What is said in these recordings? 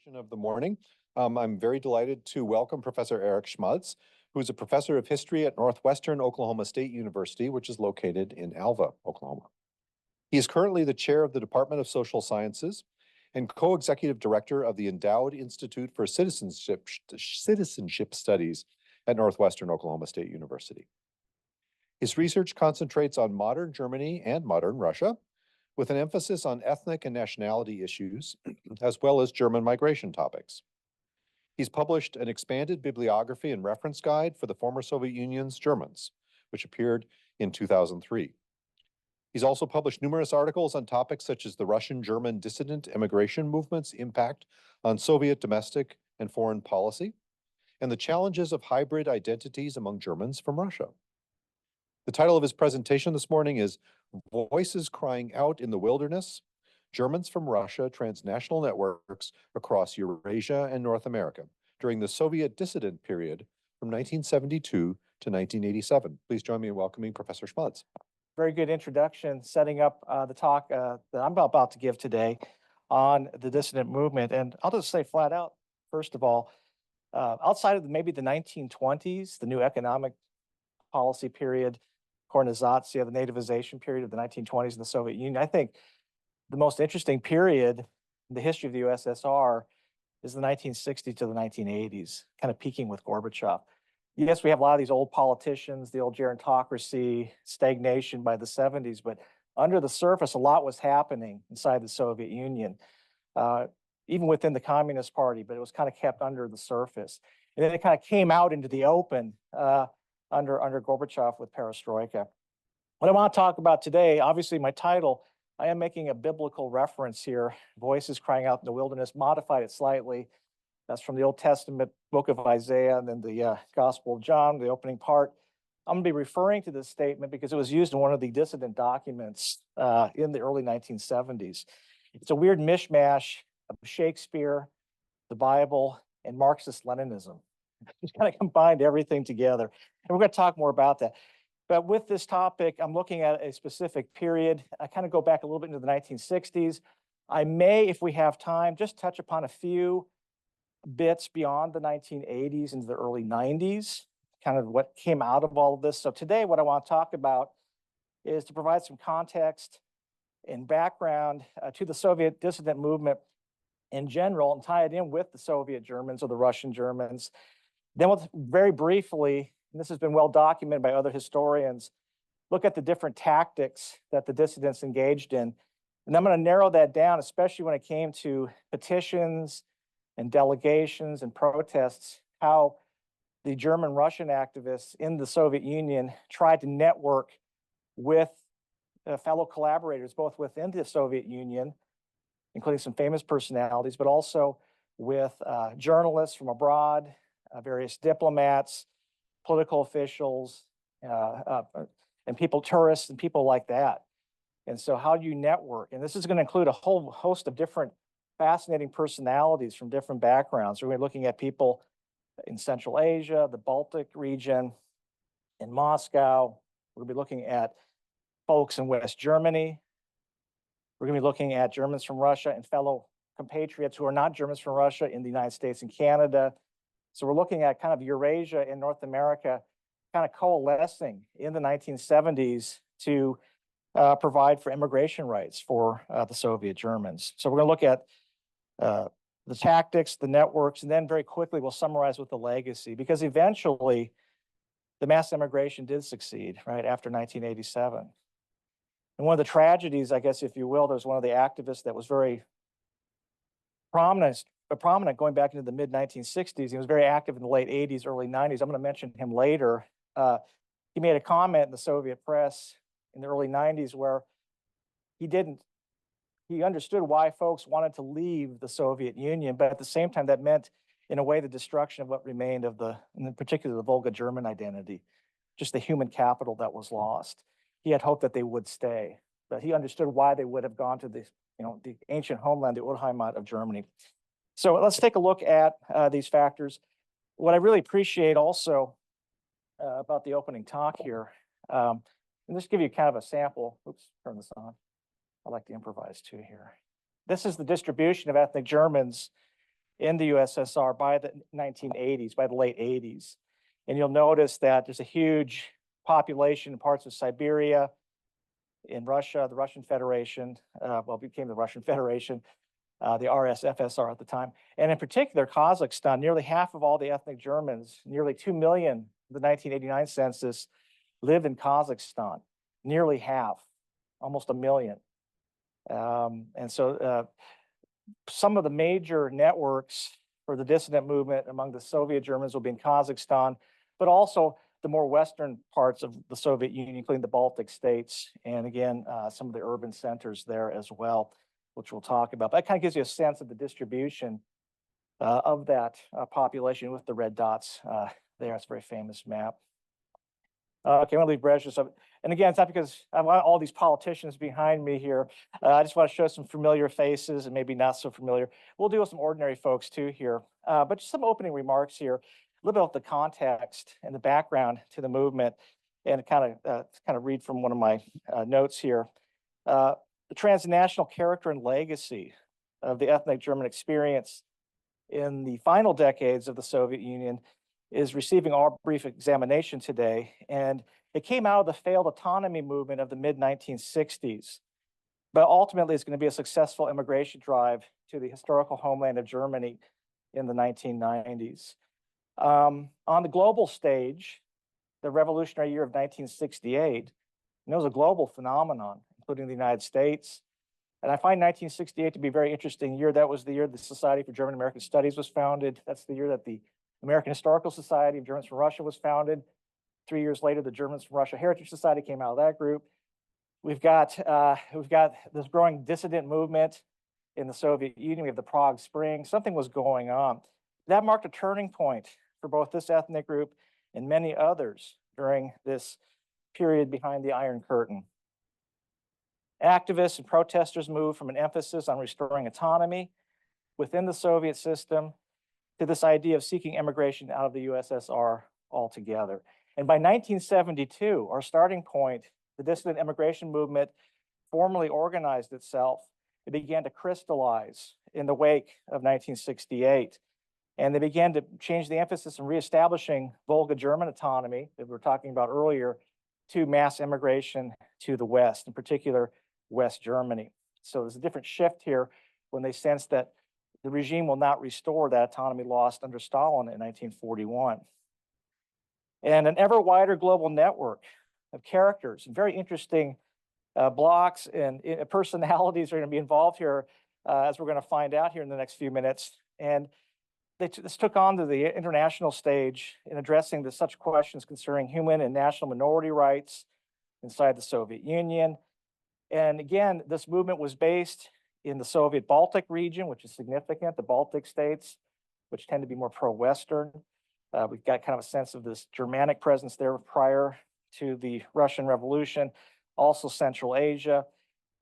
Edition of the morning. I'm very delighted to welcome Professor Eric Schmaltz, who's a professor of history at Northwestern Oklahoma State University, which is located in Alva, Oklahoma. He is currently the chair of the Department of Social Sciences and co-executive director of the Endowed Institute for Citizenship Studies at Northwestern Oklahoma State University. His research concentrates on modern Germany and modern Russia, with an emphasis on ethnic and nationality issues, as well as German migration topics. He's published an expanded bibliography and reference guide for the former Soviet Union's Germans, which appeared in 2003. He's also published numerous articles on topics such as the Russian-German dissident immigration movement's impact on Soviet domestic and foreign policy, and the challenges of hybrid identities among Germans from Russia. The title of his presentation this morning is Voices Crying Out in the Wilderness, Germans from Russia, Transnational Networks Across Eurasia and North America during the Soviet dissident period from 1972 to 1987. Please join me in welcoming Professor Schmaltz. Very good introduction, setting up the talk that I'm about to give today on the dissident movement. And I'll just say flat out, first of all, outside of maybe the 1920s, the new economic policy period, Korenizatsiya, the nativization period of the 1920s in the Soviet Union, I think the most interesting period in the history of the USSR is the 1960s to the 1980s, kind of peaking with Gorbachev. Yes, we have a lot of these old politicians, the old gerontocracy, stagnation by the 70s, but under the surface, a lot was happening inside the Soviet Union, even within the Communist Party, but it was kind of kept under the surface. And then it kind of came out into the open under Gorbachev with perestroika. What I want to talk about today, obviously my title, I am making a biblical reference here, Voices Crying Out in the Wilderness, modified it slightly. That's from the Old Testament book of Isaiah and then the Gospel of John, the opening part. I'm going to be referring to this statement because it was used in one of the dissident documents in the early 1970s. It's a weird mishmash of Shakespeare, the Bible, and Marxist-Leninism. Just kind of combined everything together. And we're going to talk more about that. But with this topic, I'm looking at a specific period. I kind of go back a little bit into the 1960s. I may, if we have time, just touch upon a few bits beyond the 1980s into the early 90s, kind of what came out of all of this. So today, what I want to talk about is to provide some context and background to the Soviet dissident movement in general and tie it in with the Soviet Germans or the Russian Germans. Then we'll very briefly, and this has been well documented by other historians, look at the different tactics that the dissidents engaged in. And I'm going to narrow that down, especially when it came to petitions and delegations and protests, how the German-Russian activists in the Soviet Union tried to network with fellow collaborators, both within the Soviet Union, including some famous personalities, but also with journalists from abroad, various diplomats, political officials, and people, tourists, and people like that. And so how do you network? And this is going to include a whole host of different fascinating personalities from different backgrounds. We're going to be looking at people in Central Asia, the Baltic region, in Moscow. We're going to be looking at folks in West Germany. We're going to be looking at Germans from Russia and fellow compatriots who are not Germans from Russia in the United States and Canada. So we're looking at kind of Eurasia and North America kind of coalescing in the 1970s to provide for immigration rights for the Soviet Germans. So we're going to look at the tactics, the networks, and then very quickly we'll summarize with the legacy, because eventually the mass immigration did succeed, right, after 1987. And one of the tragedies, I guess, if you will, there's one of the activists that was very prominent going back into the mid-1960s. He was very active in the late 80s, early 90s. I'm going to mention him later. He made a comment in the Soviet press in the early 90s where he understood why folks wanted to leave the Soviet Union, but at the same time, that meant, in a way, the destruction of what remained of in particular, the Volga German identity, just the human capital that was lost. He had hoped that they would stay, but he understood why they would have gone to the ancient homeland, the Urheimat of Germany. So let's take a look at these factors. What I really appreciate also about the opening talk here, and just give you kind of a sample. Oops, turn this on. I like to improvise too here. This is the distribution of ethnic Germans in the USSR by the 1980s, by the late 80s. And you'll notice that there's a huge population in parts of Siberia, in Russia, the Russian Federation, well, it became the Russian Federation, the RSFSR at the time. And in particular, Kazakhstan, nearly half of all the ethnic Germans, nearly 2 million, the 1989 census, live in Kazakhstan, nearly half, almost a million. And so some of the major networks for the dissident movement among the Soviet Germans will be in Kazakhstan, but also the more western parts of the Soviet Union, including the Baltic states, and again, some of the urban centers there as well, which we'll talk about. But that kind of gives you a sense of the distribution of that population with the red dots there. It's a very famous map. Okay, I'm gonna leave Brezhnev. So, and again, it's not because I want all these politicians behind me here. I just want to show some familiar faces and maybe not so familiar. We'll deal with some ordinary folks too here. But just some opening remarks here, a little bit of the context and the background to the movement, and kind of read from one of my notes here. The transnational character and legacy of the ethnic German experience in the final decades of the Soviet Union is receiving our brief examination today. And it came out of the failed autonomy movement of the mid-1960s. But ultimately, it's going to be a successful immigration drive to the historical homeland of Germany in the 1990s. On the global stage, the revolutionary year of 1968, and it was a global phenomenon, including the United States. And I find 1968 to be a very interesting year. That was the year the Society for German American Studies was founded. That's the year that the American Historical Society of Germans from Russia was founded. 3 years later, the Germans from Russia Heritage Society came out of that group. We've got this growing dissident movement in the Soviet Union. We have the Prague Spring. Something was going on. That marked a turning point for both this ethnic group and many others during this period behind the Iron Curtain. Activists and protesters moved from an emphasis on restoring autonomy within the Soviet system to this idea of seeking immigration out of the USSR altogether. And by 1972, our starting point, the dissident immigration movement formally organized itself. It began to crystallize in the wake of 1968. And they began to change the emphasis in reestablishing Volga German autonomy that we were talking about earlier to mass immigration to the West, in particular, West Germany. So there's a different shift here when they sense that the regime will not restore that autonomy lost under Stalin in 1941. And an ever wider global network of characters and very interesting blocks and personalities are going to be involved here, as we're going to find out here in the next few minutes. And this took on to the international stage in addressing such questions concerning human and national minority rights inside the Soviet Union. And again, this movement was based in the Soviet Baltic region, which is significant, the Baltic states, which tend to be more pro-Western. We've got kind of a sense of this Germanic presence there prior to the Russian Revolution, also Central Asia.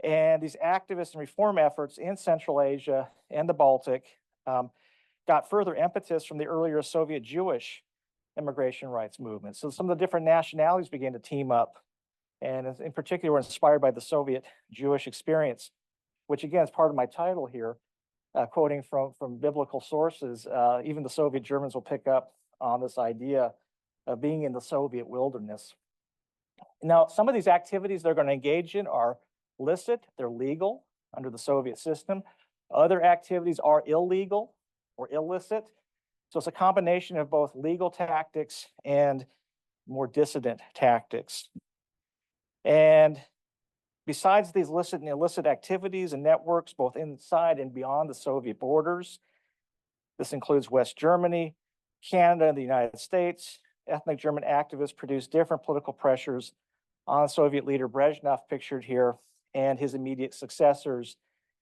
And these activist and reform efforts in Central Asia and the Baltic got further impetus from the earlier Soviet Jewish immigration rights movement. So some of the different nationalities began to team up, and in particular were inspired by the Soviet Jewish experience, which again is part of my title here, quoting from biblical sources. Even the Soviet Germans will pick up on this idea of being in the Soviet wilderness. Now, some of these activities they're going to engage in are licit, they're legal under the Soviet system. Other activities are illegal or illicit. So it's a combination of both legal tactics and more dissident tactics. And besides these licit and illicit activities and networks, both inside and beyond the Soviet borders, this includes West Germany, Canada, and the United States. Ethnic German activists produced different political pressures on Soviet leader Brezhnev, pictured here, and his immediate successors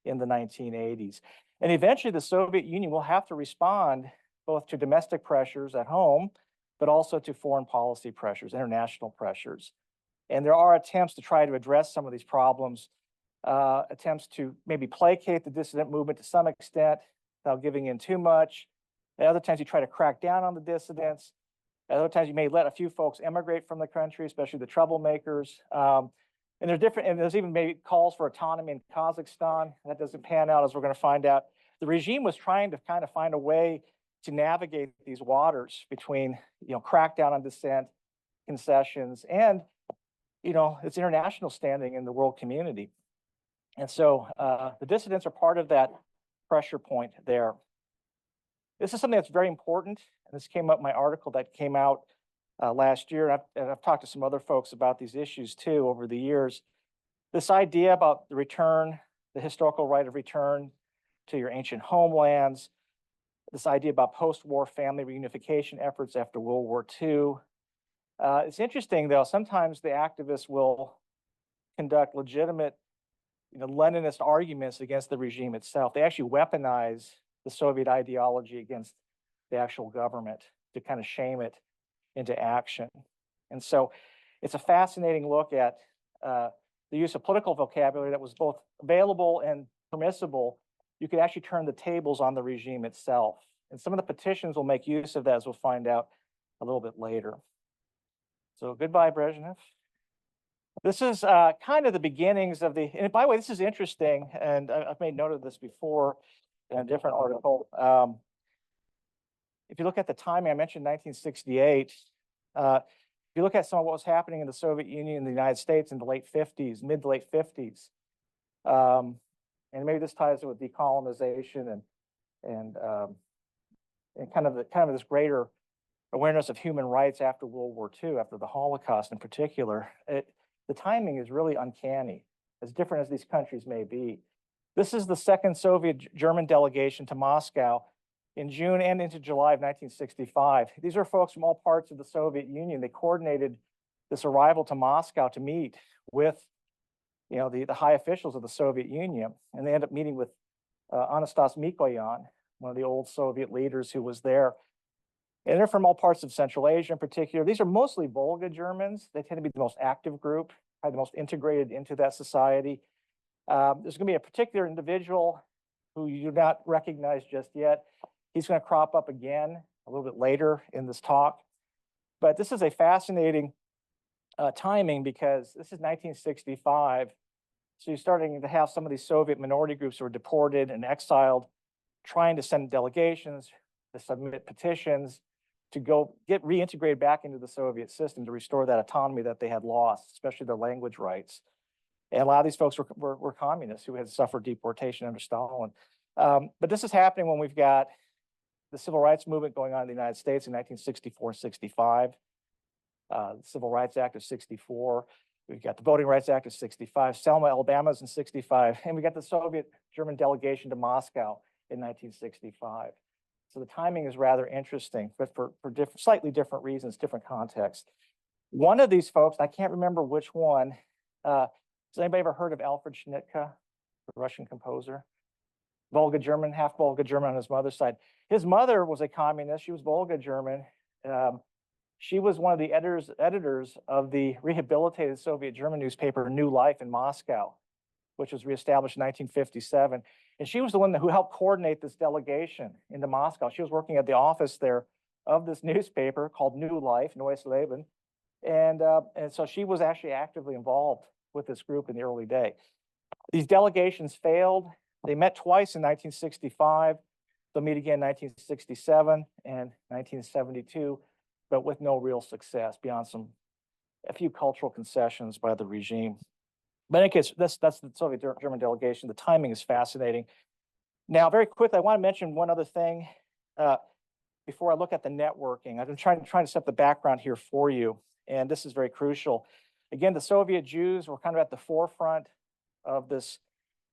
in the 1980s. And eventually the Soviet Union will have to respond both to domestic pressures at home, but also to foreign policy pressures, international pressures. And there are attempts to try to address some of these problems, attempts to maybe placate the dissident movement to some extent without giving in too much. At other times you try to crack down on the dissidents. At other times you may let a few folks emigrate from the country, especially the troublemakers. And there's even maybe calls for autonomy in Kazakhstan. That doesn't pan out, as we're going to find out. the regime was trying to kind of find a way to navigate these waters between, crackdown on dissent, concessions, and, its international standing in the world community. And so the dissidents are part of that pressure point there. This is something that's very important. And this came up in my article that came out last year. And I've talked to some other folks about these issues too over the years. This idea about the return, the historical right of return to your ancient homelands, this idea about post-war family reunification efforts after World War II. It's interesting though, sometimes the activists will conduct legitimate, Leninist arguments against the regime itself. They actually weaponize the Soviet ideology against the actual government to kind of shame it into action. And so it's a fascinating look at the use of political vocabulary that was both available and permissible. You could actually turn the tables on the regime itself. And some of the petitions will make use of that, as we'll find out a little bit later. So goodbye, Brezhnev. This is kind of the beginnings of the, and by the way, this is interesting, and I've made note of this before in a different article. If you look at the timing, I mentioned 1968. If you look at some of what was happening in the Soviet Union and the United States in the late 50s, mid to late 50s, and maybe this ties in with decolonization and kind of this greater awareness of human rights after World War II, after the Holocaust in particular. The timing is really uncanny, as different as these countries may be. This is the second Soviet-German delegation to Moscow in June and into July of 1965. These are folks from all parts of the Soviet Union. They coordinated this arrival to Moscow to meet with, the high officials of the Soviet Union. And they end up meeting with Anastas Mikoyan, one of the old Soviet leaders who was there. And they're from all parts of Central Asia in particular. These are mostly Volga Germans. They tend to be the most active group, probably the most integrated into that society. There's going to be a particular individual who you do not recognize just yet. He's going to crop up again a little bit later in this talk. But this is a fascinating timing because this is 1965. So you're starting to have some of these Soviet minority groups who were deported and exiled, trying to send delegations to submit petitions to go get reintegrated back into the Soviet system to restore that autonomy that they had lost, especially their language rights. And a lot of these folks were communists who had suffered deportation under Stalin. But this is happening when we've got the civil rights movement going on in the United States in 1964 and 65, the Civil Rights Act of 64. We've got the Voting Rights Act of 65, Selma, Alabama's in 65, and we got the Soviet-German delegation to Moscow in 1965. So the timing is rather interesting, but for slightly different reasons, different contexts. One of these folks, I can't remember which one, has anybody ever heard of Alfred Schnittke, the Russian composer? Volga German, half Volga German on his mother's side. His mother was a communist. She was Volga German. She was one of the editors of the rehabilitated Soviet German newspaper New Life in Moscow, which was reestablished in 1957. And she was the one who helped coordinate this delegation into Moscow. She was working at the office there of this newspaper called New Life, Neues Leben. And so she was actually actively involved with this group in the early day. These delegations failed. They met twice in 1965. They'll meet again in 1967 and 1972, but with no real success beyond a few cultural concessions by the regime. But in any case, that's the Soviet German delegation. The timing is fascinating. Now, very quickly, I want to mention one other thing before I look at the networking. I've been trying to set the background here for you, and this is very crucial. Again, the Soviet Jews were kind of at the forefront of this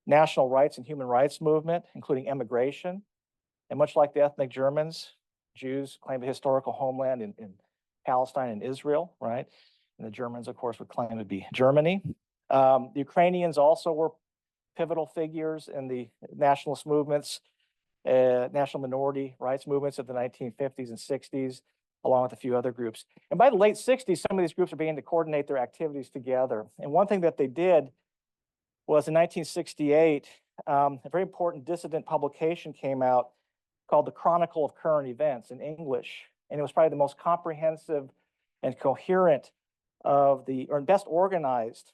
national rights and human rights movement, including immigration. And much like the ethnic Germans, Jews claimed a historical homeland in Palestine and Israel, right? And the Germans, of course, would claim to be Germany. The Ukrainians also were pivotal figures in the nationalist movements, national minority rights movements of the 1950s and 60s, along with a few other groups. And by the late 60s, some of these groups are beginning to coordinate their activities together. And one thing that they did was in 1968, a very important dissident publication came out called The Chronicle of Current Events in English. And it was probably the most comprehensive and coherent or best organized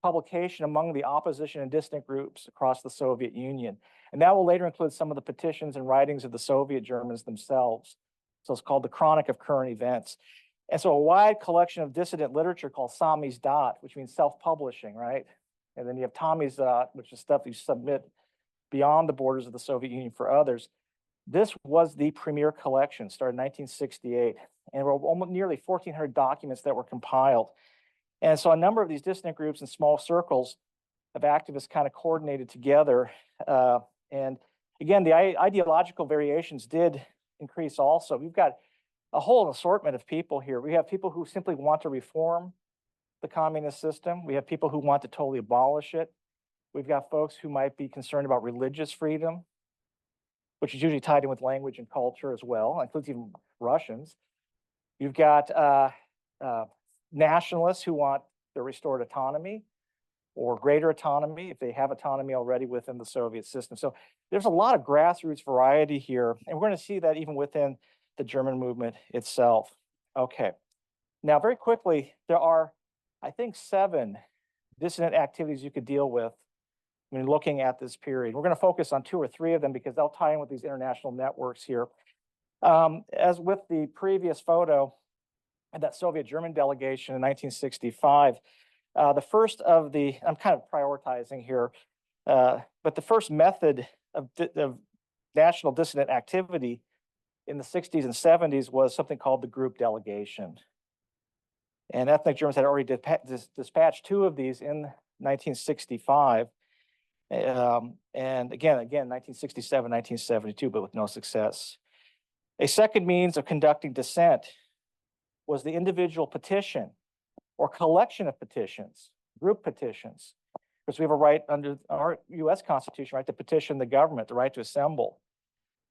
publication among the opposition and dissident groups across the Soviet Union. And that will later include some of the petitions and writings of the Soviet Germans themselves. So it's called the Chronic of Current Events. And so a wide collection of dissident literature called samizdat, which means self-publishing, right? And then you have tomizdat, which is stuff you submit beyond the borders of the Soviet Union for others. This was the premier collection, started in 1968, and there were almost nearly 1,400 documents that were compiled. And so a number of these dissident groups and small circles of activists kind of coordinated together. And again, the ideological variations did increase also. We've got a whole assortment of people here. We have people who simply want to reform the communist system. We have people who want to totally abolish it. We've got folks who might be concerned about religious freedom, which is usually tied in with language and culture as well, includes even Russians. You've got nationalists who want the restored autonomy or greater autonomy if they have autonomy already within the Soviet system. So there's a lot of grassroots variety here, and we're going to see that even within the German movement itself. Okay, now very quickly, there are, I think, 7 dissident activities you could deal with when looking at this period. We're going to focus on 2 or 3 of them because they'll tie in with these international networks here. As with the previous photo, that Soviet German delegation in 1965, the first of the, I'm kind of prioritizing here, but the first method of national dissident activity in the 60s and 70s was something called the group delegation. And ethnic Germans had already dispatched 2 of these in 1965. And again, 1967, 1972, but with no success. A second means of conducting dissent was the individual petition or collection of petitions, group petitions, because we have a right under our US Constitution, right, to petition the government, the right to assemble.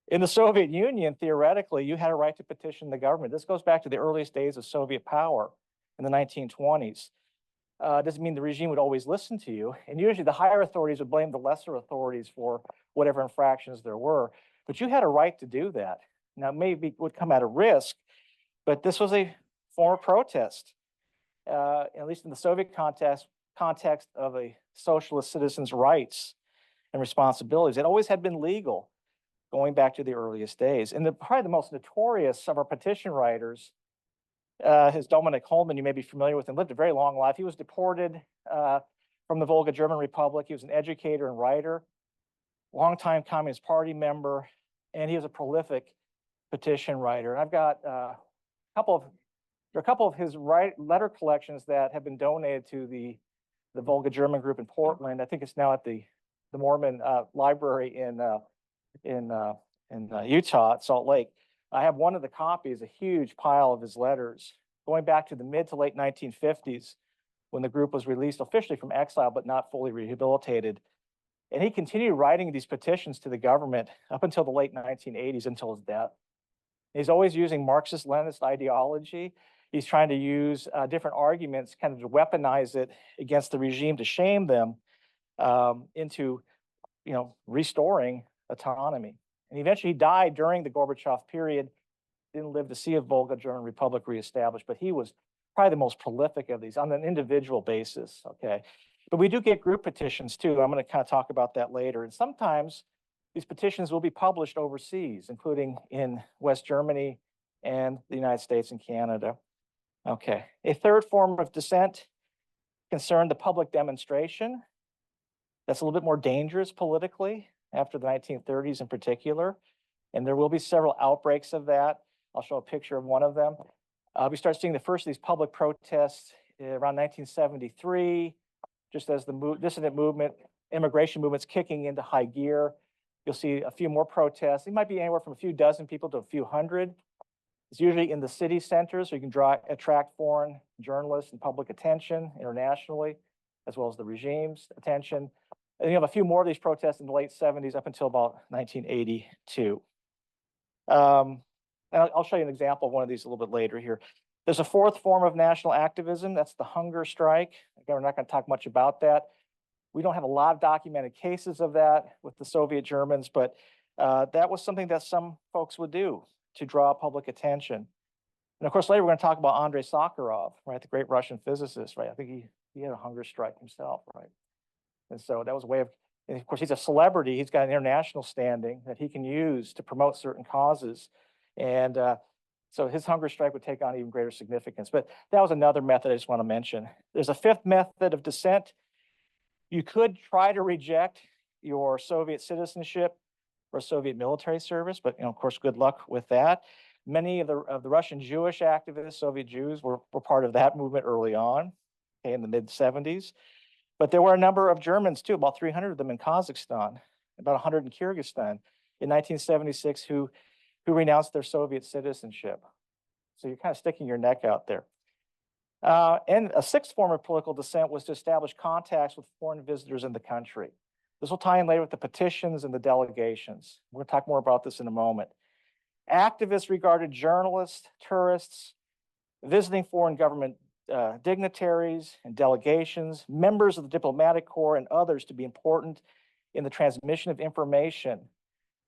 In the Soviet Union, theoretically, you had a right to petition the government. This goes back to the earliest days of Soviet power in the 1920s. Doesn't mean the regime would always listen to you. And usually the higher authorities would blame the lesser authorities for whatever infractions there were. But you had a right to do that. Now, maybe it would come at a risk, but this was a form of protest, at least in the Soviet context of a socialist citizen's rights and responsibilities. It always had been legal going back to the earliest days. And probably the most notorious of our petition writers is Dominic Holman. You may be familiar with him, lived a very long life. He was deported from the Volga German Republic. He was an educator and writer, longtime Communist Party member, and he was a prolific petition writer. And I've got a couple of his letter collections that have been donated to the Volga German group in Portland. I think it's now at the Mormon Library in Utah at Salt Lake. I have one of the copies, a huge pile of his letters, going back to the mid to late 1950s, when the group was released officially from exile, but not fully rehabilitated. And he continued writing these petitions to the government up until the late 1980s, until his death. He's always using Marxist-Leninist ideology. He's trying to use different arguments, kind of to weaponize it against the regime, to shame them into, restoring autonomy. And eventually he died during the Gorbachev period, didn't live to see a Volga German Republic reestablished, but he was probably the most prolific of these on an individual basis, okay? But we do get group petitions too. I'm going to kind of talk about that later. And sometimes these petitions will be published overseas, including in West Germany and the United States and Canada. Okay, a third form of dissent concerned the public demonstration. That's a little bit more dangerous politically after the 1930s in particular. And there will be several outbreaks of that. I'll show a picture of one of them. We start seeing the first of these public protests around 1973, just as the dissident movement, immigration movement's kicking into high gear. You'll see a few more protests. It might be anywhere from a few dozen people to a few hundred. It's usually in the city centers, so you can attract foreign journalists and public attention internationally, as well as the regime's attention. And you have a few more of these protests in the late 70s up until about 1982. And I'll show you an example of one of these a little bit later here. There's a fourth form of national activism. That's the hunger strike. Again, we're not going to talk much about that. We don't have a lot of documented cases of that with the Soviet Germans, but that was something that some folks would do to draw public attention. And of course, later we're going to talk about Andrei Sakharov, right, the great Russian physicist, right? I think he He had a hunger strike himself, right? And so that was a way of, and of course, he's a celebrity. He's got an international standing that he can use to promote certain causes. And so his hunger strike would take on even greater significance. But that was another method I just want to mention. There's a fifth method of dissent. You could try to reject your Soviet citizenship or Soviet military service, but of course, good luck with that. Many of the Russian Jewish activists, Soviet Jews, were part of that movement early on, okay, in the mid-70s. But there were a number of Germans too, about 300 of them in Kazakhstan, about 100 in Kyrgyzstan in 1976 who renounced their Soviet citizenship. So you're kind of sticking your neck out there. And a sixth form of political dissent was to establish contacts with foreign visitors in the country. This will tie in later with the petitions and the delegations. We're going to talk more about this in a moment. Activists regarded journalists, tourists, visiting foreign government dignitaries and delegations, members of the diplomatic corps, and others to be important in the transmission of information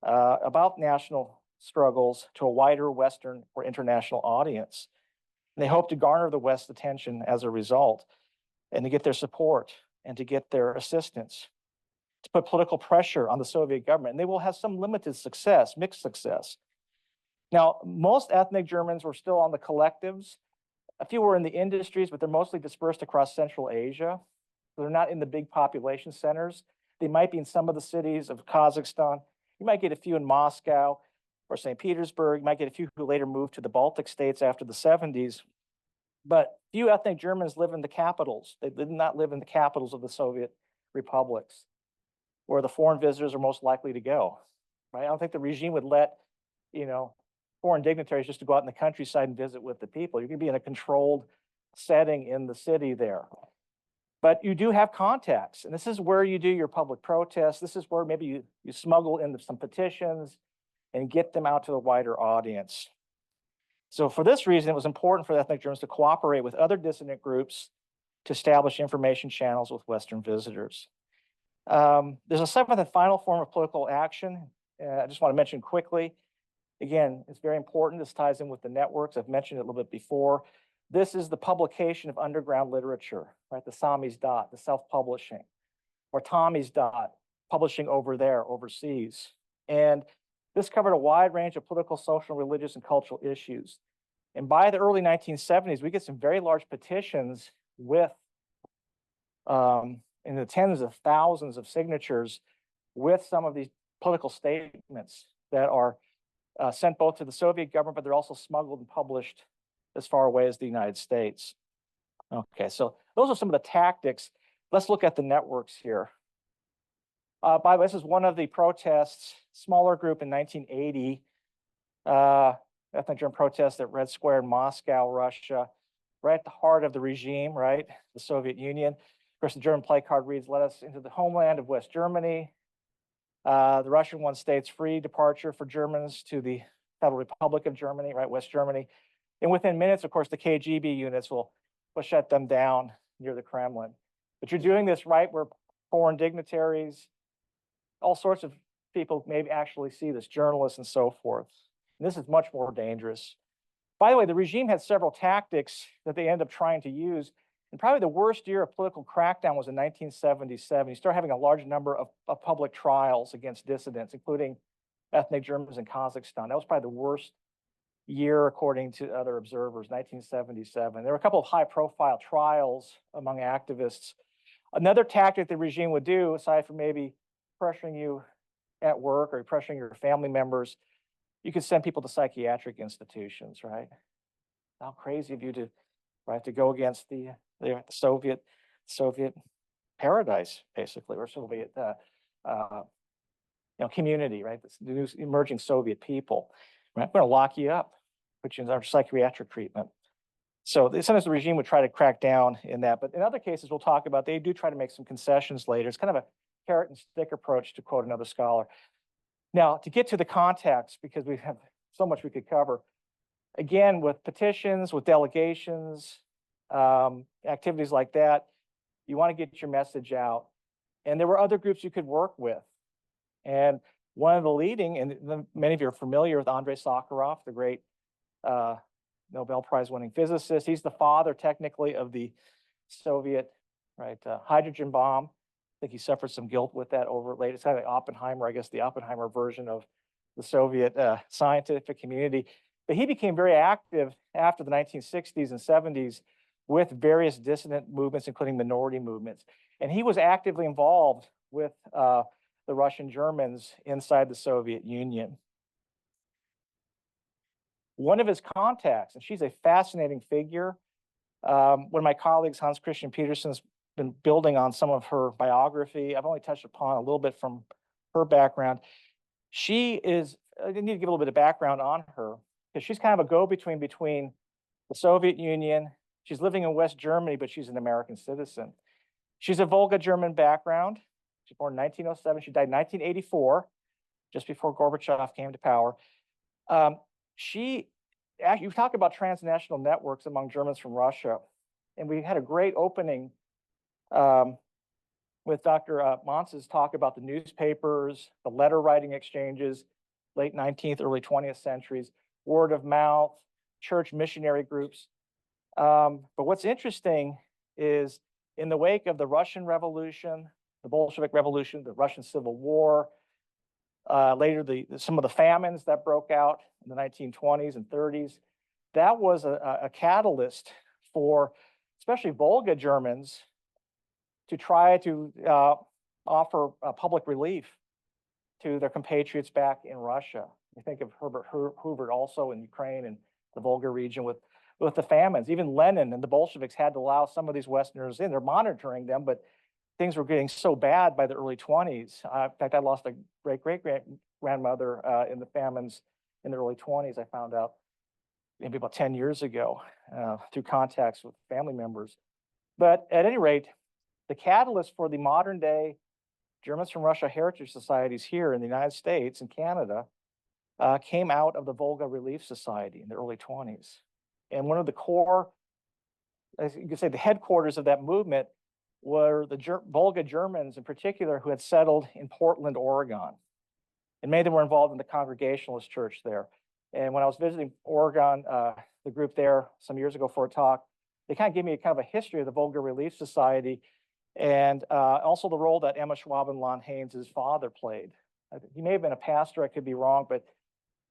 about national struggles to a wider Western or international audience. And they hope to garner the West's attention as a result, and to get their support and to get their assistance, to put political pressure on the Soviet government. And they will have some limited success, mixed success. Now, most ethnic Germans were still on the collectives. A few were in the industries, but they're mostly dispersed across Central Asia. They're not in the big population centers. They might be in some of the cities of Kazakhstan. You might get a few in Moscow or St. Petersburg. You might get a few who later moved to the Baltic states after the 70s. But few ethnic Germans live in the capitals. They did not live in the capitals of the Soviet republics, where the foreign visitors are most likely to go. Right? I don't think the regime would let, foreign dignitaries just to go out in the countryside and visit with the people. You can be in a controlled setting in the city there. But you do have contacts, and this is where you do your public protests. This is where maybe you smuggle in some petitions and get them out to the wider audience. So for this reason, it was important for the ethnic Germans to cooperate with other dissident groups to establish information channels with Western visitors. There's a seventh and final form of political action. I just want to mention quickly. Again, it's very important. This ties in with the networks. I've mentioned it a little bit before. This is the publication of underground literature, right? The Samizdat, the self-publishing, or Tommy's.dot, publishing over there, overseas. And this covered a wide range of political, social, religious, and cultural issues. And by the early 1970s, we get some very large petitions with in the tens of thousands of signatures with some of these political statements that are sent both to the Soviet government, but they're also smuggled and published as far away as the United States. Okay, so those are some of the tactics. Let's look at the networks here. By the way, this is one of the protests, smaller group in 1980, ethnic German protests at Red Square in Moscow, Russia, right at the heart of the regime, right? The Soviet Union. Of course, the German placard reads, "Let us into the homeland of West Germany." The Russian one states free departure for Germans to the Federal Republic of Germany, right, West Germany. And within minutes, of course, the KGB units will shut them down near the Kremlin. But you're doing this right where foreign dignitaries, all sorts of people maybe actually see this, journalists and so forth. And this is much more dangerous. By the way, the regime had several tactics that they end up trying to use. And probably the worst year of political crackdown was in 1977. You start having a large number of public trials against dissidents, including ethnic Germans in Kazakhstan. That was probably the worst year, according to other observers, 1977. There were a couple of high-profile trials among activists. Another tactic the regime would do, aside from maybe pressuring you at work or pressuring your family members, you could send people to psychiatric institutions, right? How crazy of you to go against the Soviet paradise, basically, or Soviet community, right? This new emerging Soviet people, right? We're going to lock you up, put you in our psychiatric treatment. So sometimes the regime would try to crack down in that, but in other cases we'll talk about, they do try to make some concessions later. It's kind of a carrot and stick approach, to quote another scholar. Now, to get to the context, because we have so much we could cover, again, with petitions, with delegations, activities like that, you want to get your message out. And there were other groups you could work with. And one of the leading, and many of you are familiar with Andrei Sakharov, the great Nobel Prize winning physicist. He's the father, technically, of the Soviet right? Hydrogen bomb. I think he suffered some guilt with that over later. It's kind of like Oppenheimer, I guess, the Oppenheimer version of the Soviet scientific community. But he became very active after the 1960s and 70s with various dissident movements, including minority movements. And he was actively involved with the Russian Germans inside the Soviet Union. One of his contacts, and she's a fascinating figure. One of my colleagues, Hans Christian Petersen's been building on some of her biography. I've only touched upon a little bit from her background. She is, I need to give a little bit of background on her, because she's kind of a go-between between the Soviet Union. She's living in West Germany, but she's an American citizen. She's a Volga German background. She's born in 1907. She died in 1984, just before Gorbachev came to power. You talk about transnational networks among Germans from Russia, and we had a great opening with Dr. Montz's talk about the newspapers, the letter writing exchanges, late 19th, early 20th centuries, word of mouth, church missionary groups. But what's interesting is in the wake of the Russian Revolution, the Bolshevik Revolution, the Russian Civil War, later some of the famines that broke out in the 1920s and 30s, that was a catalyst for especially Volga Germans to try to offer public relief to their compatriots back in Russia. You think of Herbert Hoover also in Ukraine and the Volga region with the famines. Even Lenin and the Bolsheviks had to allow some of these Westerners in. They're monitoring them, but things were getting so bad by the early 20s. In fact, I lost a great-great-grandmother in the famines in the early 20s, I found out maybe about 10 years ago through contacts with family members. But at any rate, the catalyst for the modern day Germans from Russia heritage societies here in the United States and Canada came out of the Volga Relief Society in the early 20s. And one of the core, as you could say, the headquarters of that movement were the Volga Germans in particular who had settled in Portland, Oregon. And many of them were involved in the Congregationalist church there. And when I was visiting Oregon, the group there some years ago for a talk, they kind of gave me a kind of a history of the Volga Relief Society and also the role that Emma Schwab and Lon Haynes, his father, played. He may have been a pastor, I could be wrong, but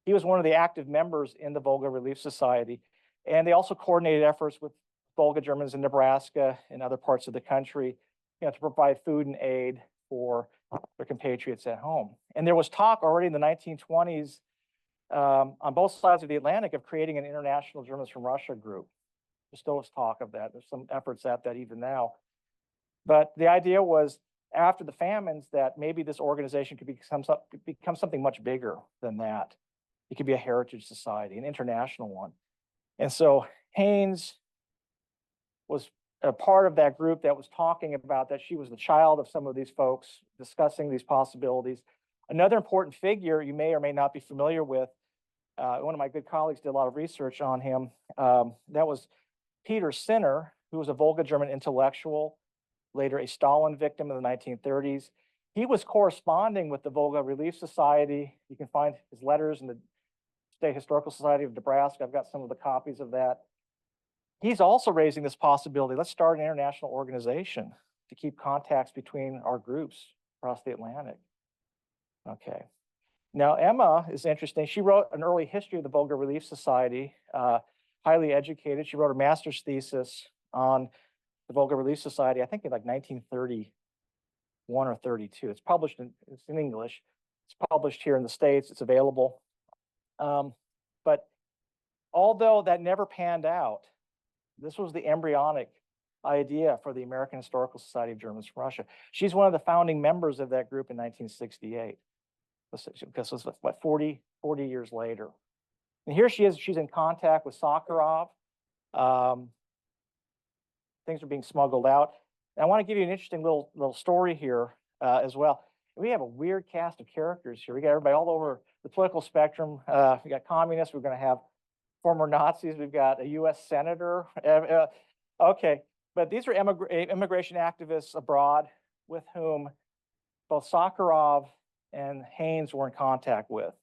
he was one of the active members in the Volga Relief Society. And they also coordinated efforts with Volga Germans in Nebraska and other parts of the country, to provide food and aid for their compatriots at home. And there was talk already in the 1920s on both sides of the Atlantic of creating an international Germans from Russia group. There still is talk of that. There's some efforts at that even now. But the idea was after the famines that maybe this organization could become something much bigger than that. It could be a heritage society, an international one. And so Haynes was a part of that group that was talking about that. She was the child of some of these folks discussing these possibilities. Another important figure you may or may not be familiar with, one of my good colleagues did a lot of research on him. That was Peter Sinner, who was a Volga German intellectual, later a Stalin victim in the 1930s. He was corresponding with the Volga Relief Society. You can find his letters in the State Historical Society of Nebraska. I've got some of the copies of that. He's also raising this possibility. Let's start an international organization to keep contacts between our groups across the Atlantic. Okay. Now, Emma is interesting. She wrote an early history of the Volga Relief Society, highly educated. She wrote a master's thesis on the Volga Relief Society, I think in like 1931 or 32. It's published it's in English. It's published here in the States. It's available. But although that never panned out, this was the embryonic idea for the American Historical Society of Germans from Russia. She's one of the founding members of that group in 1968. Because it was what, 40 years later. And here she is, she's in contact with Sakharov. Things are being smuggled out. And I want to give you an interesting little story here as well. We have a weird cast of characters here. We got everybody all over the political spectrum. We got communists, we're going to have former Nazis, we've got a US senator. Okay, but these are immigration activists abroad with whom both Sakharov and Haynes were in contact with.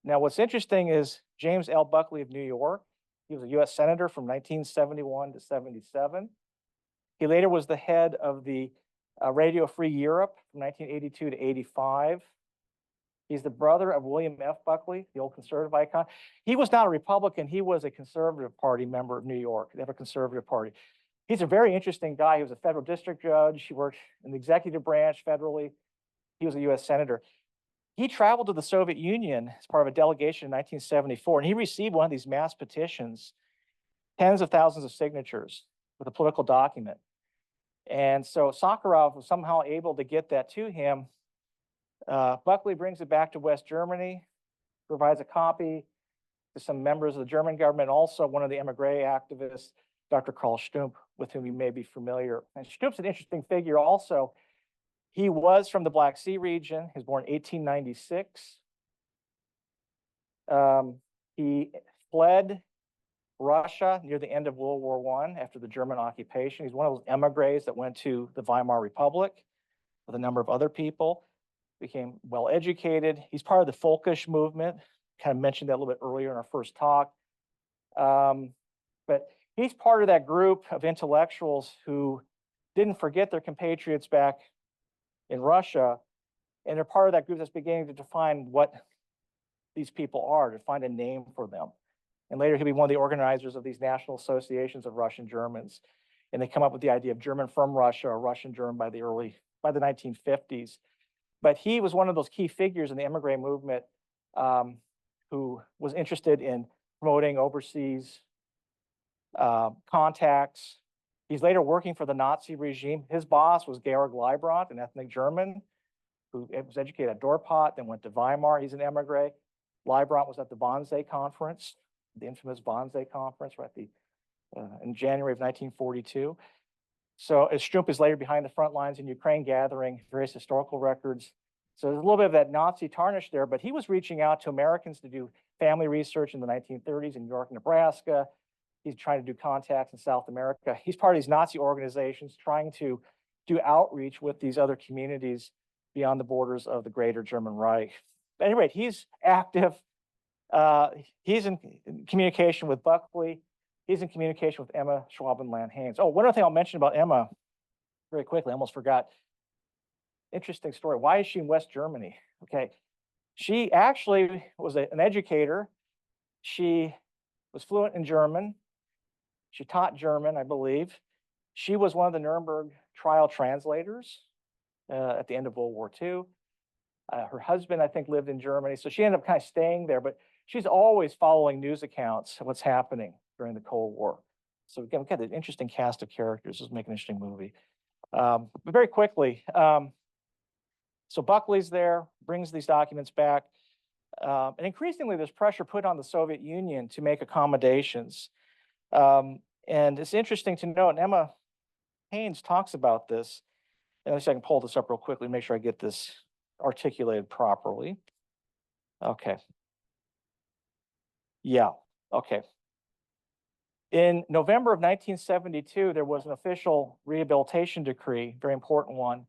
Now, what's interesting is James L. Buckley of New York. He was a US senator from 1971 to 77. He later was the head of the Radio Free Europe from 1982 to 85. He's the brother of William F. Buckley, the old conservative icon. He was not a Republican. He was a Conservative Party member of New York. They have a Conservative Party. He's a very interesting guy. He was a federal district judge. He worked in the executive branch federally. He was a U.S. senator. He traveled to the Soviet Union as part of a delegation in 1974, and he received one of these mass petitions, tens of thousands of signatures with a political document. And so Sakharov was somehow able to get that to him. Buckley brings it back to West Germany, provides a copy to some members of the German government, also one of the emigre activists, Dr. Karl Stumpf, with whom you may be familiar. And Stumpf's an interesting figure also. He was from the Black Sea region. He was born in 1896. He fled Russia near the end of World War I after the German occupation. He's one of those emigres that went to the Weimar Republic with a number of other people, became well educated. He's part of the Folkish movement. Kind of mentioned that a little bit earlier in our first talk. But he's part of that group of intellectuals who didn't forget their compatriots back in Russia, and they're part of that group that's beginning to define what these people are, to find a name for them. And later he'll be one of the organizers of these national associations of Russian Germans. And they come up with the idea of German from Russia or Russian German by the 1950s. But he was one of those key figures in the emigre movement who was interested in promoting overseas contacts. He's later working for the Nazi regime. His boss was Georg Leibbrandt, an ethnic German who was educated at Dorpat, then went to Weimar. He's an emigre. Leibbrandt was at the Wannsee Conference, the infamous Wannsee Conference, right, in January of 1942. So as Stumpf is later behind the front lines in Ukraine, gathering various historical records. So there's a little bit of that Nazi tarnish there, but he was reaching out to Americans to do family research in the 1930s in New York, Nebraska. He's trying to do contacts in South America. He's part of these Nazi organizations trying to do outreach with these other communities beyond the borders of the greater German Reich. At any rate, he's active. He's in communication with Buckley. He's in communication with Emma Schwabenland-Haynes. Oh, one other thing I'll mention about Emma very quickly, I almost forgot. Interesting story. Why is she in West Germany? Okay. She actually was an educator. She was fluent in German. She taught German, I believe. She was one of the Nuremberg trial translators at the end of World War II. Her husband, I think, lived in Germany. So she ended up kind of staying there, but she's always following news accounts of what's happening during the Cold War. So again, we've got an interesting cast of characters. This will make an interesting movie. But very quickly, so Buckley's there, brings these documents back. And increasingly, there's pressure put on the Soviet Union to make accommodations. And it's interesting to note, and Emma Haynes talks about this. And let me see if I can pull this up real quickly, make sure I get this articulated properly. Okay. Yeah, okay. In November of 1972, there was an official rehabilitation decree, very important one,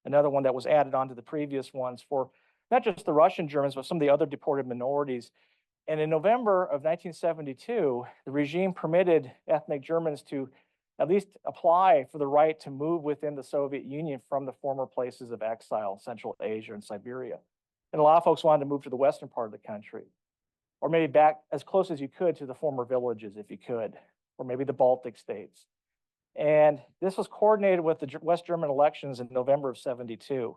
another one that was added on to the previous ones for not just the Russian Germans, but some of the other deported minorities. And in November of 1972, the regime permitted ethnic Germans to at least apply for the right to move within the Soviet Union from the former places of exile, Central Asia and Siberia. And a lot of folks wanted to move to the western part of the country, or maybe back as close as you could to the former villages if you could, or maybe the Baltic states. And this was coordinated with the West German elections in November of '72.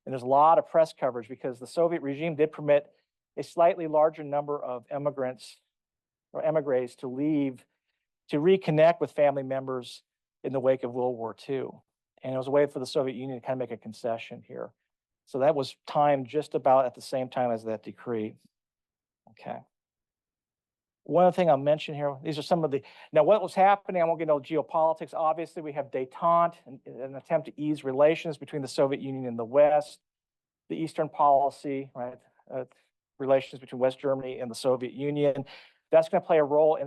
And there's a lot of press coverage because the Soviet regime did permit a slightly larger number of immigrants or emigres to leave to reconnect with family members in the wake of World War II. And it was a way for the Soviet Union to kind of make a concession here. So that was timed just about at the same time as that decree. Okay. One other thing I'll mention here, these are some of the, now what was happening, I won't get into geopolitics. Obviously, we have détente, an attempt to ease relations between the Soviet Union and the West, the Eastern policy, right? Relations between West Germany and the Soviet Union. That's going to play a role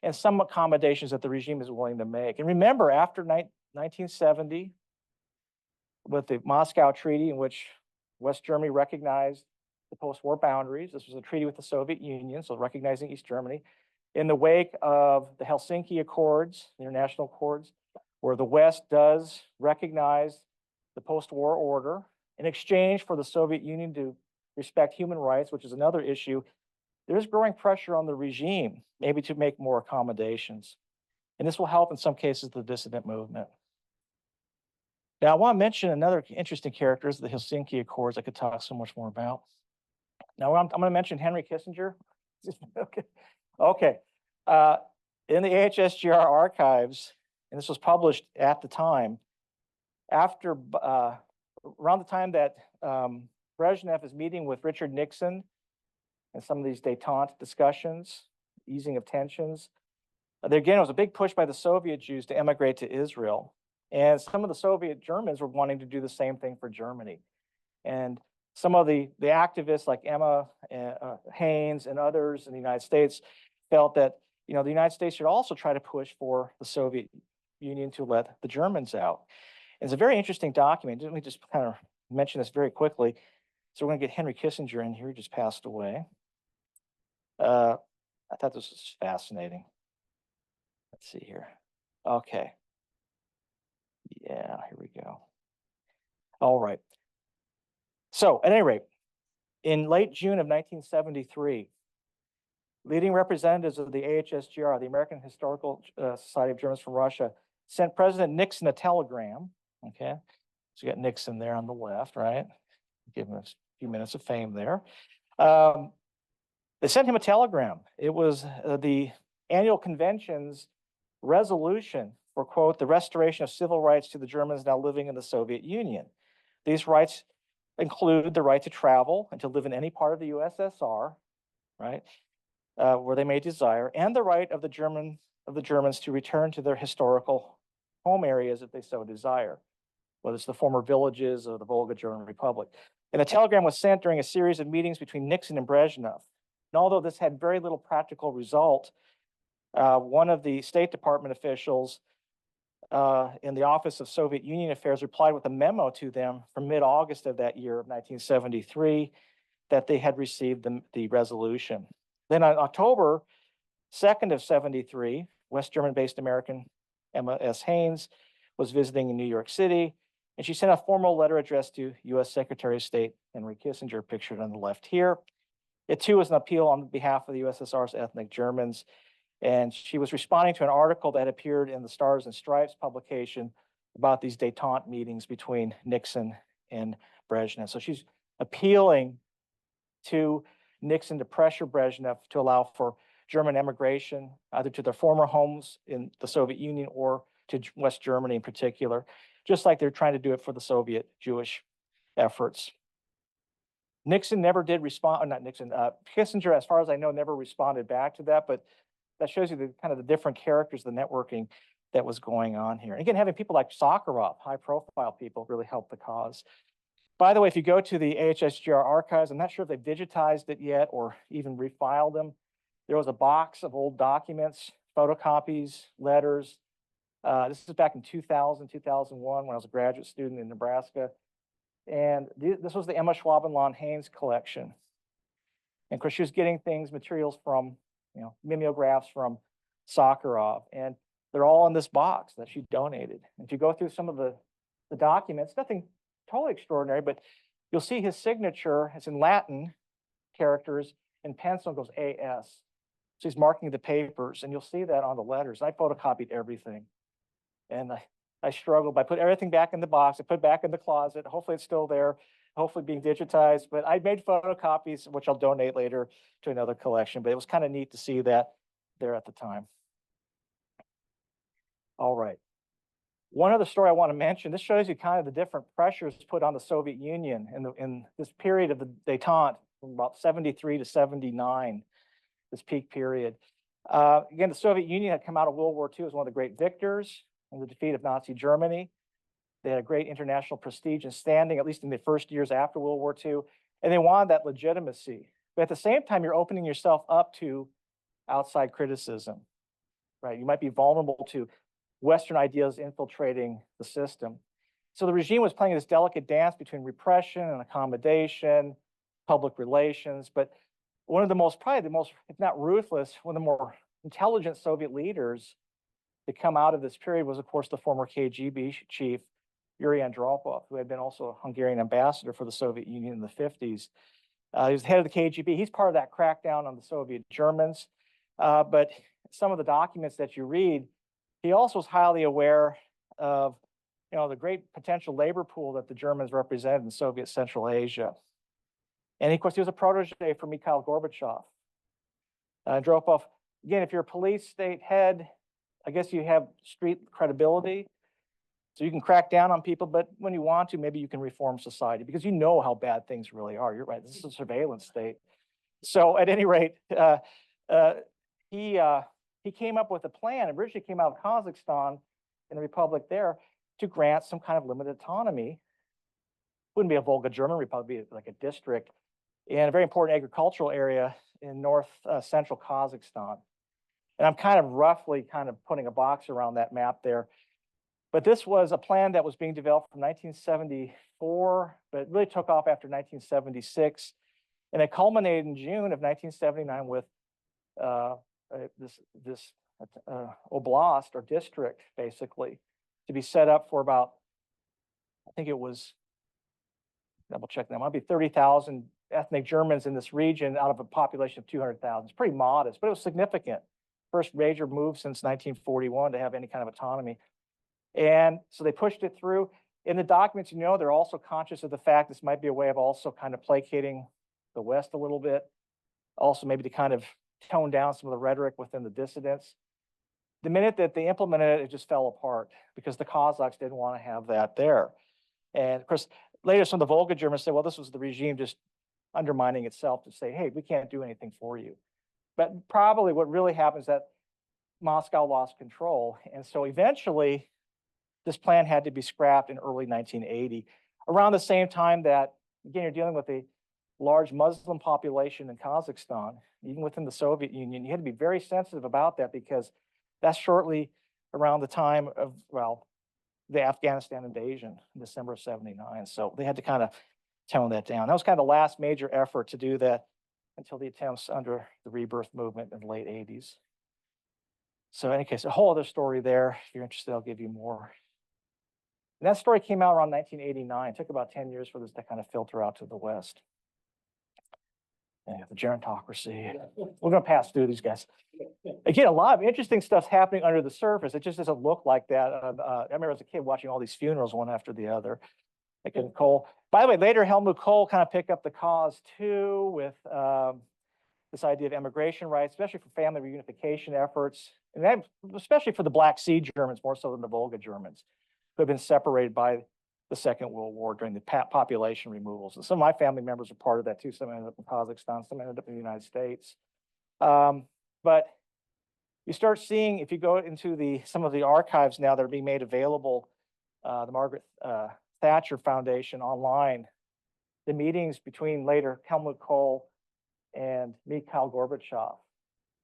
in some accommodations that the regime is willing to make. And remember, after 1970, with the Moscow Treaty, in which West Germany recognized the post-war boundaries. This was a treaty with the Soviet Union, so recognizing East Germany. In the wake of the Helsinki Accords, the international accords, where the West does recognize the post-war order in exchange for the Soviet Union to respect human rights, which is another issue. There's growing pressure on the regime, maybe to make more accommodations. And this will help in some cases the dissident movement. Now, I want to mention another interesting character is the Helsinki Accords I could talk so much more about. Now, I'm going to mention Henry Kissinger. Okay. Okay. In the AHSGR archives, and this was published at the time, after around the time that Brezhnev is meeting with Richard Nixon and some of these détente discussions, easing of tensions, there again was a big push by the Soviet Jews to emigrate to Israel. And some of the Soviet Germans were wanting to do the same thing for Germany. And some of the activists like Emma Haynes and others in the United States felt that, you know, the United States should also try to push for the Soviet Union to let the Germans out. And it's a very interesting document. Let me just kind of mention this very quickly. So we're going to get Henry Kissinger in here. He just passed away. I thought this was fascinating. Let's see here. Okay. Yeah, here we go. All right. So at any rate, in late June of 1973, leading representatives of the AHSGR, the American Historical Society of Germans from Russia, sent President Nixon a telegram. Okay, so you got Nixon there on the left, right? Give him a few minutes of fame there. They sent him a telegram. It was the annual convention's resolution for, quote, the restoration of civil rights to the Germans now living in the Soviet Union. These rights include the right to travel and to live in any part of the USSR, right, where they may desire, and the right of the Germans to return to their historical home areas if they so desire, whether it's the former villages or the Volga German Republic. And the telegram was sent during a series of meetings between Nixon and Brezhnev. And although this had very little practical result, one of the State Department officials in the Office of Soviet Union Affairs replied with a memo to them from mid-August of that year of 1973 that they had received the resolution. Then on October 2nd of 73, West German-based American Emma S. Haynes was visiting in New York City, and she sent a formal letter addressed to U.S. Secretary of State Henry Kissinger, pictured on the left here. It too was an appeal on behalf of the USSR's ethnic Germans, and she was responding to an article that appeared in the Stars and Stripes publication about these détente meetings between Nixon and Brezhnev. So she's appealing to Nixon to pressure Brezhnev to allow for German emigration, either to their former homes in the Soviet Union or to West Germany in particular, just like they're trying to do it for the Soviet Jewish efforts. Nixon never did respond, or not Nixon, Kissinger, as far as I know, never responded back to that, but that shows you the kind of the different characters, the networking that was going on here. And again, having people like Sakharov, high profile people, really helped the cause. By the way, if you go to the AHSGR archives, I'm not sure if they've digitized it yet or even refiled them. There was a box of old documents, photocopies, letters. This is back in 2000, 2001, when I was a graduate student in Nebraska. And this was the Emma Schwabenlawn Haynes collection. And of course, she was getting materials from, you know, mimeographs from Sakharov. And they're all in this box that she donated. And if you go through some of the documents, nothing totally extraordinary, but you'll see his signature. It's in Latin characters, in pencil, it goes AS. So he's marking the papers, and you'll see that on the letters. I photocopied everything. And I struggled. I put everything back in the box. I put it back in the closet. Hopefully it's still there, hopefully being digitized. But I made photocopies, which I'll donate later to another collection. But it was kind of neat to see that there at the time. All right. One other story I want to mention, this shows you kind of the different pressures put on the Soviet Union in this period of the détente from about 73 to 79, this peak period. Again, the Soviet Union had come out of World War II as one of the great victors in the defeat of Nazi Germany. They had a great international prestige and standing, at least in the first years after World War II, and they wanted that legitimacy. But at the same time, you're opening yourself up to outside criticism, right? You might be vulnerable to Western ideas infiltrating the system. So the regime was playing this delicate dance between repression and accommodation, public relations, but one of the most, probably the most, if not ruthless, one of the more intelligent Soviet leaders to come out of this period was, of course, the former KGB chief, Yuri Andropov, who had been also a Hungarian ambassador for the Soviet Union in the 50s. He was the head of the KGB. He's part of that crackdown on the Soviet Germans. But some of the documents that you read, he also was highly aware of, the great potential labor pool that the Germans represented in Soviet Central Asia. And of course, he was a protege for Mikhail Gorbachev. Andropov, again, if you're a police state head, I guess you have street credibility. So you can crack down on people, but when you want to, maybe you can reform society because you know how bad things really are. You're right. This is a surveillance state. So at any rate, he came up with a plan. Originally came out of Kazakhstan in the republic there to grant some kind of limited autonomy. Wouldn't be a Volga German republic, it'd be like a district in a very important agricultural area in north central Kazakhstan. And I'm kind of roughly putting a box around that map there. But this was a plan that was being developed from 1974, but it really took off after 1976. And it culminated in June of 1979 with this oblast or district, basically, to be set up for about, I think it was, double check that, it might be 30,000 ethnic Germans in this region out of a population of 200,000. It's pretty modest, but it was significant. First major move since 1941 to have any kind of autonomy. And so they pushed it through. In the documents, they're also conscious of the fact this might be a way of also kind of placating the West a little bit. Also maybe to kind of tone down some of the rhetoric within the dissidents. The minute that they implemented it, it just fell apart because the Kazakhs didn't want to have that there. And of course, later some of the Volga Germans said, well, this was the regime just undermining itself to say, hey, we can't do anything for you. But probably what really happened is that Moscow lost control. And so eventually, this plan had to be scrapped in early 1980, around the same time that, again, you're dealing with a large Muslim population in Kazakhstan, even within the Soviet Union. You had to be very sensitive about that because that's shortly around the time of, the Afghanistan invasion in December of 79. So they had to kind of tone that down. That was kind of the last major effort to do that until the attempts under the rebirth movement in the late 80s. So in any case, a whole other story there. If you're interested, I'll give you more. And that story came out around 1989. It took about 10 years for this to kind of filter out to the West. And the gerontocracy. We're going to pass through these guys. Again, a lot of interesting stuff's happening under the surface. It just doesn't look like that. I remember as a kid watching all these funerals one after the other. Like Kohl. By the way, later Helmut Kohl kind of picked up the cause too with this idea of immigration rights, especially for family reunification efforts, and then especially for the Black Sea Germans more so than the Volga Germans, who have been separated by the Second World War during the population removals. And some of my family members are part of that too. Some ended up in Kazakhstan, some ended up in the United States. But you start seeing, if you go into some of the archives now that are being made available, the Margaret Thatcher Foundation online, the meetings between later Helmut Kohl and Mikhail Gorbachev,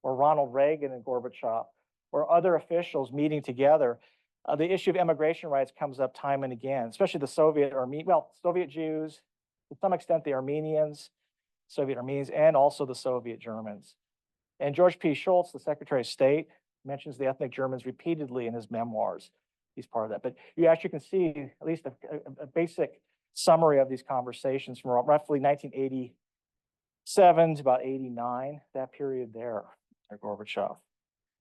or Ronald Reagan and Gorbachev, or other officials meeting together. The issue of immigration rights comes up time and again, especially the Soviet Jews, to some extent the Armenians, Soviet Armenians, and also the Soviet Germans. And George P. Schmaltz, the Secretary of State, mentions the ethnic Germans repeatedly in his memoirs. He's part of that. But you actually can see at least a basic summary of these conversations from roughly 1987 to about 89, that period there, at Gorbachev.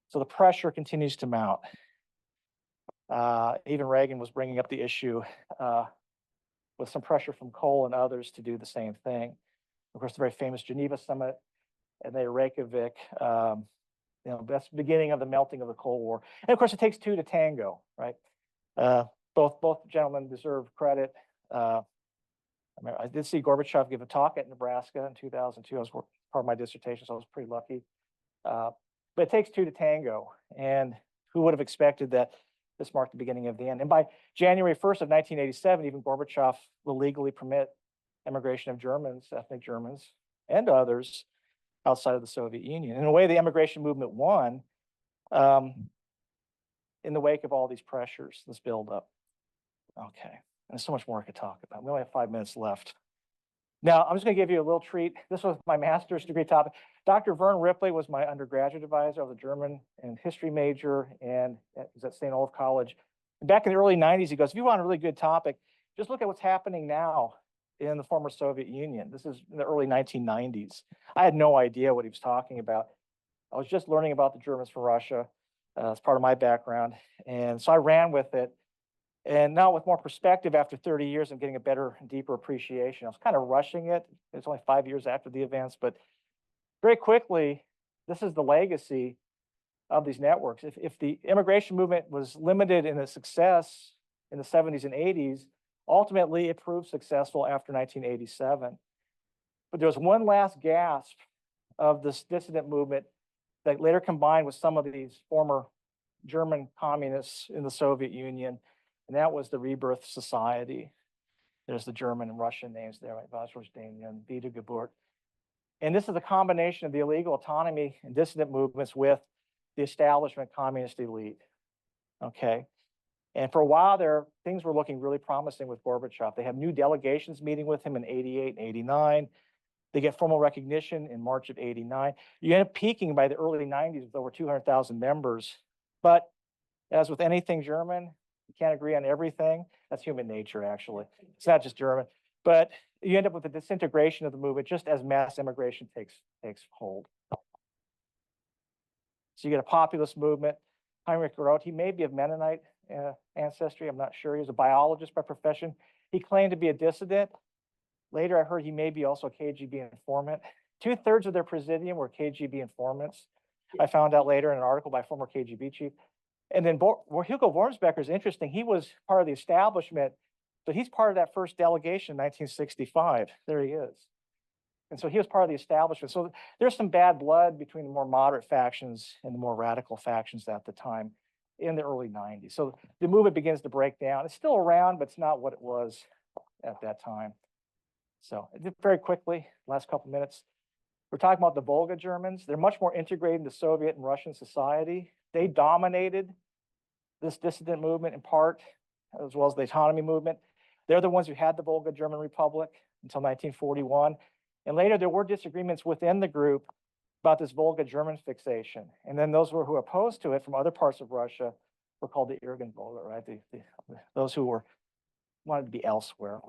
So the pressure continues to mount. Even Reagan was bringing up the issue with some pressure from Kohl and others to do the same thing. Of course, the very famous Geneva Summit and then Reykjavik, that's the beginning of the melting of the Cold War. And of course, it takes two to tango, right? Both gentlemen deserve credit. I did see Gorbachev give a talk at Nebraska in 2002. I was part of my dissertation, so I was pretty lucky. But it takes two to tango. And who would have expected that this marked the beginning of the end? And by January 1st of 1987, even Gorbachev will legally permit immigration of Germans, ethnic Germans, and others outside of the Soviet Union. In a way, the immigration movement won in the wake of all these pressures, this buildup. Okay, and there's so much more I could talk about. We only have 5 minutes left. Now, I'm just going to give you a little treat. This was my master's degree topic. Dr. Vern Ripley was my undergraduate advisor. I was a German and history major, and he's at St. Olaf College. Back in the early 90s, he goes, if you want a really good topic, just look at what's happening now in the former Soviet Union. This is in the early 1990s. I had no idea what he was talking about. I was just learning about the Germans from Russia as part of my background. And so I ran with it. And now with more perspective, after 30 years, I'm getting a better and deeper appreciation. I was kind of rushing it. It's only 5 years after the events, but very quickly, this is the legacy of these networks. If the immigration movement was limited in its success in the 70s and 80s, ultimately it proved successful after 1987. But there was one last gasp of this dissident movement that later combined with some of these former German communists in the Soviet Union, and that was the Rebirth Society. There's the German and Russian names there, like Wasserstein and Wiedergeburt. And this is a combination of the illegal autonomy and dissident movements with the establishment communist elite. Okay. And for a while there, things were looking really promising with Gorbachev. They have new delegations meeting with him in 88 and 89. They get formal recognition in March of 89. You end up peaking by the early 90s with over 200,000 members. But as with anything German, you can't agree on everything. That's human nature, actually. It's not just German. But you end up with the disintegration of the movement just as mass immigration takes hold. So you get a populist movement. Heinrich Roth, he may be of Mennonite ancestry. I'm not sure. He was a biologist by profession. He claimed to be a dissident. Later, I heard he may be also a KGB informant. 2/3 of their presidium were KGB informants. I found out later in an article by a former KGB chief. And then Hugo Wormsbecker is interesting. He was part of the establishment, but he's part of that first delegation in 1965. There he is. And so he was part of the establishment. So there's some bad blood between the more moderate factions and the more radical factions at the time in the early 90s. So the movement begins to break down. It's still around, but it's not what it was at that time. So very quickly, last couple minutes, we're talking about the Volga Germans. They're much more integrated into Soviet and Russian society. They dominated this dissident movement in part, as well as the autonomy movement. They're the ones who had the Volga German Republic until 1941. And later there were disagreements within the group about this Volga German fixation. And then those who were opposed to it from other parts of Russia were called the Irgun Volga, right? Those who wanted to be elsewhere.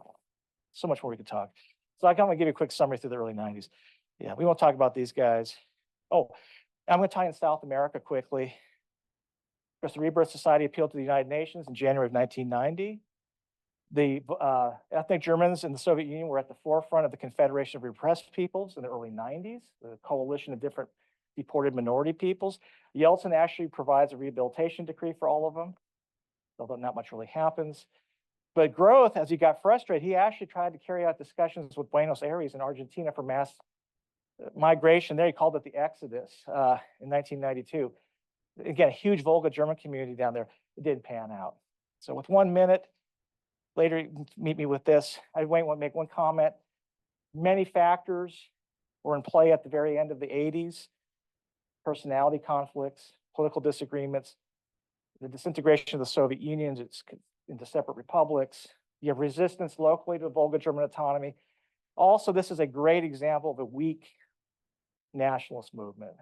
So much more we could talk. So I'm going to give you a quick summary through the early 90s. Yeah, we won't talk about these guys. Oh, I'm going to tie in South America quickly. Of course, the Rebirth Society appealed to the United Nations in January of 1990. The ethnic Germans in the Soviet Union were at the forefront of the Confederation of Repressed Peoples in the early 90s, the coalition of different deported minority peoples. Yeltsin actually provides a rehabilitation decree for all of them, although not much really happens. But growth, as he got frustrated, he actually tried to carry out discussions with Buenos Aires in Argentina for mass migration. There he called it the Exodus in 1992. Again, a huge Volga German community down there. It didn't pan out. So with 1 minute, later you can meet me with this. I want to make one comment. Many factors were in play at the very end of the 80s. Personality conflicts, political disagreements, the disintegration of the Soviet Union into separate republics. You have resistance locally to Volga German autonomy. Also, this is a great example of a weak nationalist movement.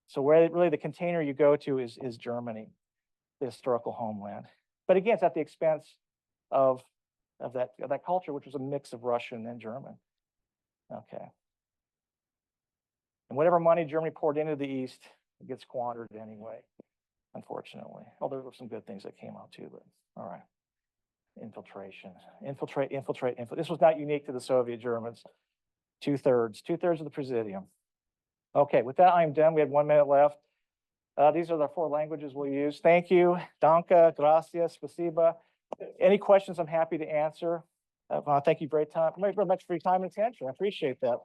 So where really the container you go to is Germany, the historical homeland. But again, it's at the expense of that culture, which was a mix of Russian and German. Okay. And whatever money Germany poured into the East, it gets squandered anyway, unfortunately. Although there were some good things that came out too, but all right. Infiltration, infiltrate. This was not unique to the Soviet Germans. 2/3 of the Presidium. Okay, with that, I'm done. We have 1 minute left. These are the 4 languages we'll use. Thank you. Danke, gracias, spasiba. Any questions I'm happy to answer. Thank you very much for your time and attention. I appreciate that.